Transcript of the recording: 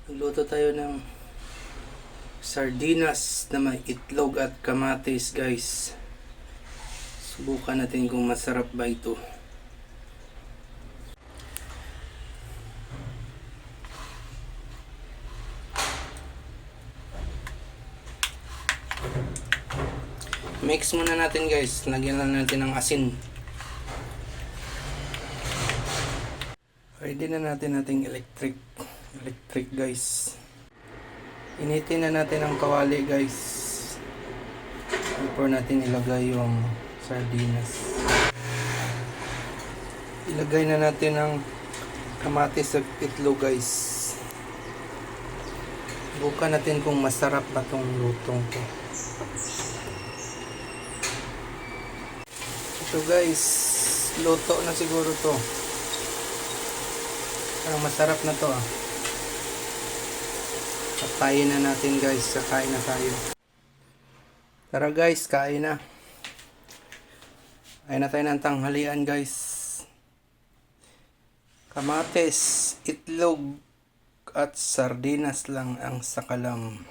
Magluto tayo ng sardinas na may itlog at kamatis, guys. Subukan natin kung masarap ba ito. Mix muna natin, guys. Lagyan lang natin ng asin. Ready na natin ating electric, guys. Initin na natin ang kawali, guys, before natin ilagay yung sardinas. Ilagay na natin ang kamatis at itlog, guys. Bukan natin kung masarap ba tong lutong to. Ito, guys, luto na siguro to. Parang masarap na to, ah. Patayin na natin, guys. Kakain na tayo. Tara, guys, kain na. Kain na tayo ng tanghalian, guys. Kamatis, itlog at sardinas lang ang sakalam.